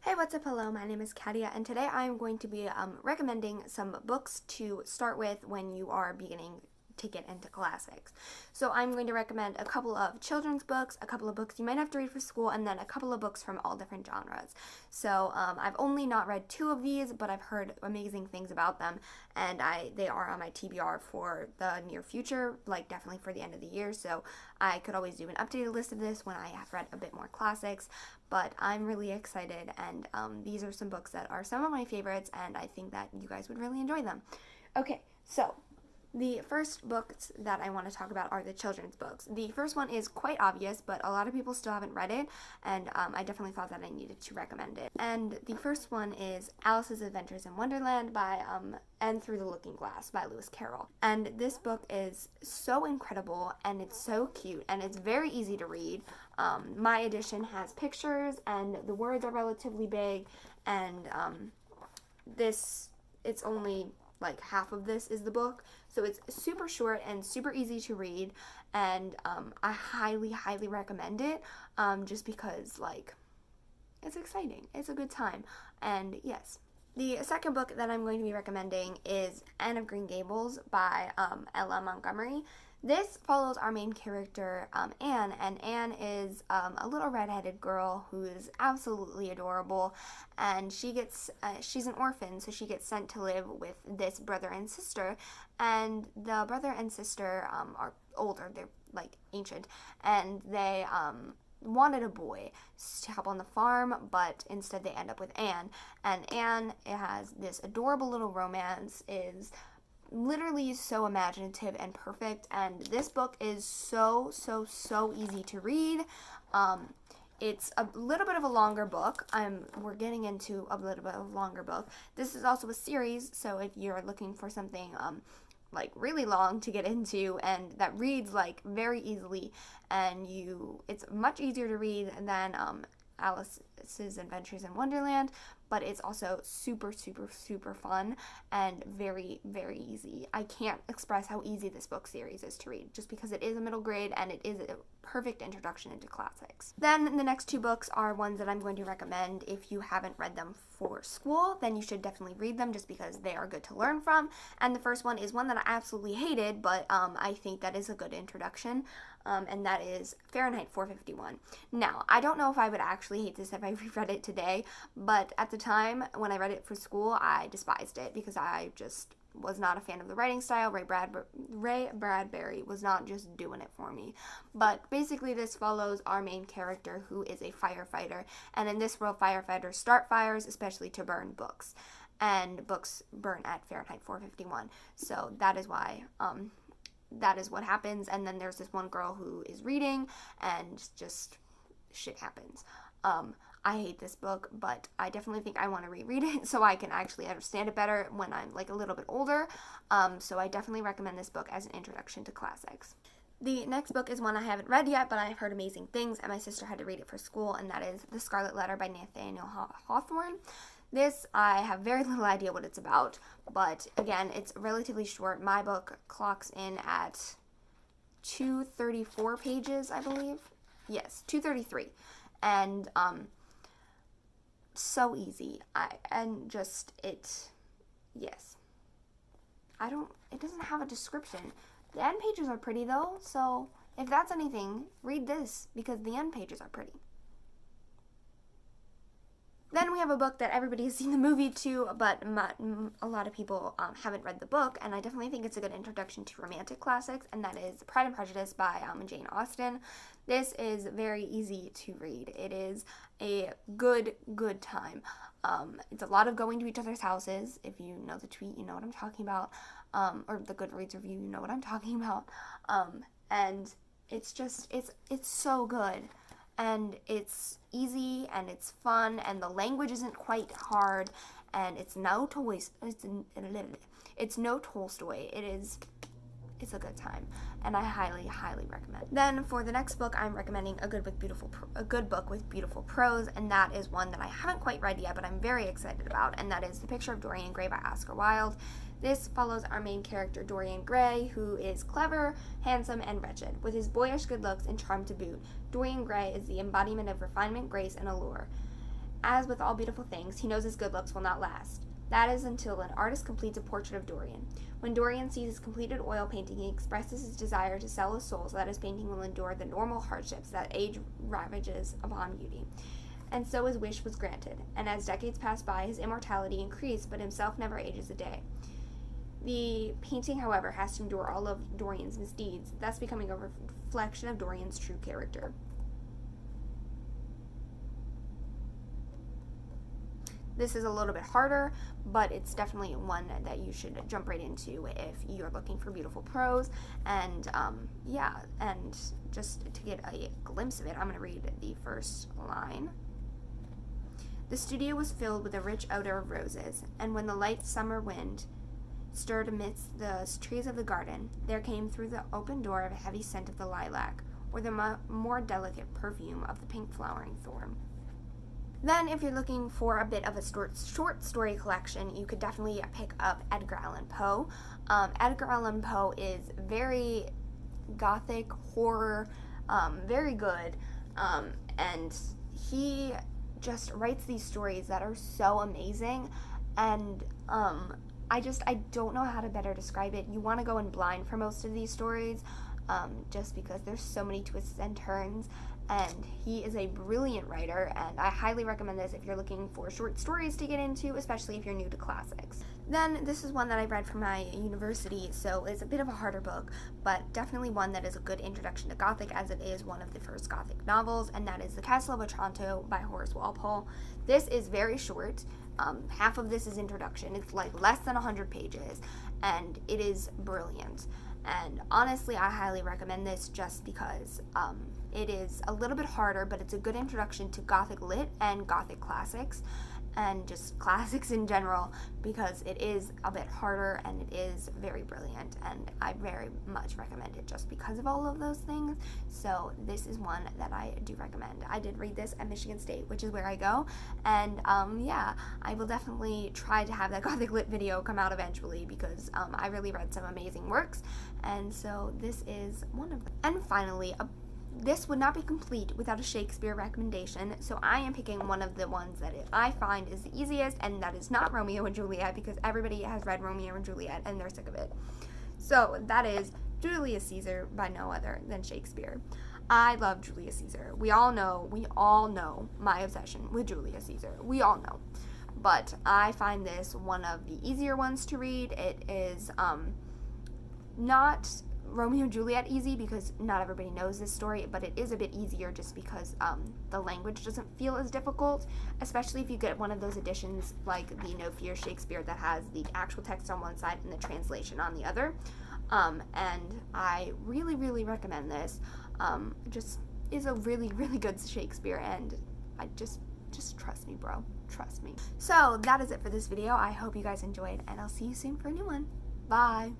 Hey, what's up? Hello, my name is Katia, and today I am going to be recommending some books to start with when you are beginning to get into classics. So I'm going to recommend a couple of children's books, a couple of books you might have to read for school, and then a couple of books from all different genres. So I've only not read two of these, but I've heard amazing things about them, and they are on my TBR for the near future, like definitely for the end of the year. So I could always do an updated list of this when I have read a bit more classics. But I'm really excited, and these are some books that are some of my favorites, and I think that you guys would really enjoy them. Okay, so the first books that I want to talk about are the children's books. The first one is quite obvious, but a lot of people still haven't read it, and I definitely thought that I needed to recommend it. And the first one is Alice's Adventures in Wonderland by And Through the Looking Glass by Lewis Carroll. And this book is so incredible, and it's so cute, and it's very easy to read. My edition has pictures, and the words are relatively big, and it's only like half of this is the book, so it's super short and super easy to read, and I highly recommend it, just because like it's exciting, it's a good time. And yes, the second book that I'm going to be recommending is Anne of Green Gables by Ella Montgomery. This follows our main character, Anne, and Anne is a little redheaded girl who is absolutely adorable, and she's an orphan, so she gets sent to live with this brother and sister, and the brother and sister are older, they're like ancient, and they wanted a boy to help on the farm, but instead they end up with Anne, and Anne has this adorable little romance, is literally so imaginative and perfect, and this book is so easy to read. It's a little bit of a longer book. We're getting into a little bit of a longer book. This is also a series, so if you're looking for something like really long to get into and that reads like very easily, and it's much easier to read than Alice's Adventures in Wonderland, but it's also super fun and very easy. I can't express how easy this book series is to read, just because it is a middle grade and it is a perfect introduction into classics. Then the next two books are ones that I'm going to recommend. If you haven't read them for school, then you should definitely read them, just because they are good to learn from. And the first one is one that I absolutely hated, but I think that is a good introduction, and that is Fahrenheit 451. Now, I don't know if I would actually hate this if I reread it today, but at the time when I read it for school, I despised it because I just was not a fan of the writing style. Ray Bradbury was not just doing it for me. But basically this follows our main character, who is a firefighter, and in this world firefighters start fires especially to burn books, and books burn at Fahrenheit 451, so that is why that is what happens. And then there's this one girl who is reading, and just shit happens. I hate this book, but I definitely think I want to reread it so I can actually understand it better when I'm like a little bit older. So I definitely recommend this book as an introduction to classics. The next book is one I haven't read yet, but I've heard amazing things, and my sister had to read it for school, and that is The Scarlet Letter by Nathaniel Hawthorne. This, I have very little idea what it's about, but again, it's relatively short. My book clocks in at 234 pages, I believe. Yes, 233. And so easy. It doesn't have a description. The end pages are pretty though, so if that's anything, read this, because the end pages are pretty. Then we have a book that everybody has seen the movie to, but a lot of people haven't read the book, and I definitely think it's a good introduction to romantic classics, and that is Pride and Prejudice by Jane Austen. This is very easy to read. It is a good time. It's a lot of going to each other's houses. If you know the tweet, you know what I'm talking about, or the Goodreads review, you know what I'm talking about, and it's so good. And it's easy, and it's fun, and the language isn't quite hard, and it's no Tolstoy. It's a good time, and I highly recommend. Then for the next book, I'm recommending a good book with beautiful prose, and that is one that I haven't quite read yet, but I'm very excited about, and that is The Picture of Dorian Gray by Oscar Wilde. This follows our main character, Dorian Gray, who is clever, handsome, and wretched. With his boyish good looks and charm to boot, Dorian Gray is the embodiment of refinement, grace, and allure. As with all beautiful things, he knows his good looks will not last. That is until an artist completes a portrait of Dorian. When Dorian sees his completed oil painting, he expresses his desire to sell his soul so that his painting will endure the normal hardships that age ravages upon beauty. And so his wish was granted, and as decades passed by, his immortality increased, but himself never ages a day. The painting, however, has to endure all of Dorian's misdeeds, thus becoming a reflection of Dorian's true character. This is a little bit harder, but it's definitely one that you should jump right into if you're looking for beautiful prose. And yeah, and just to get a glimpse of it, I'm going to read the first line. The studio was filled with a rich odor of roses, and when the light summer wind stirred amidst the trees of the garden, there came through the open door a heavy scent of the lilac, or the more delicate perfume of the pink flowering thorn. Then, if you're looking for a bit of a short story collection, you could definitely pick up Edgar Allan Poe. Edgar Allan Poe is very gothic, horror, very good, and he just writes these stories that are so amazing, and I don't know how to better describe it. You want to go in blind for most of these stories, just because there's so many twists and turns, and he is a brilliant writer, and I highly recommend this if you're looking for short stories to get into, especially if you're new to classics. Then, this is one that I read for my university, so it's a bit of a harder book, but definitely one that is a good introduction to Gothic, as it is one of the first Gothic novels, and that is The Castle of Otranto by Horace Walpole. This is very short. Half of this is introduction. It's like less than 100 pages, and it is brilliant. And honestly, I highly recommend this just because it is a little bit harder, but it's a good introduction to Gothic lit and Gothic classics, and just classics in general, because it is a bit harder and it is very brilliant, and I very much recommend it just because of all of those things. So this is one that I do recommend. I did read this at Michigan State, which is where I go, and yeah, I will definitely try to have that Gothic lit video come out eventually, because I really read some amazing works, and so this is one of them. And finally, this would not be complete without a Shakespeare recommendation, so I am picking one of the ones that I find is the easiest, and that is not Romeo and Juliet, because everybody has read Romeo and Juliet and they're sick of it. So that is Julius Caesar by no other than Shakespeare. I love Julius Caesar. We all know my obsession with Julius Caesar. We all know. But I find this one of the easier ones to read. It is not Romeo and Juliet easy, because not everybody knows this story, but it is a bit easier just because the language doesn't feel as difficult, especially if you get one of those editions like the No Fear Shakespeare that has the actual text on one side and the translation on the other. And I really, really recommend this. Just is a really, really good Shakespeare, and I just trust me, bro. Trust me. So that is it for this video. I hope you guys enjoyed, and I'll see you soon for a new one. Bye.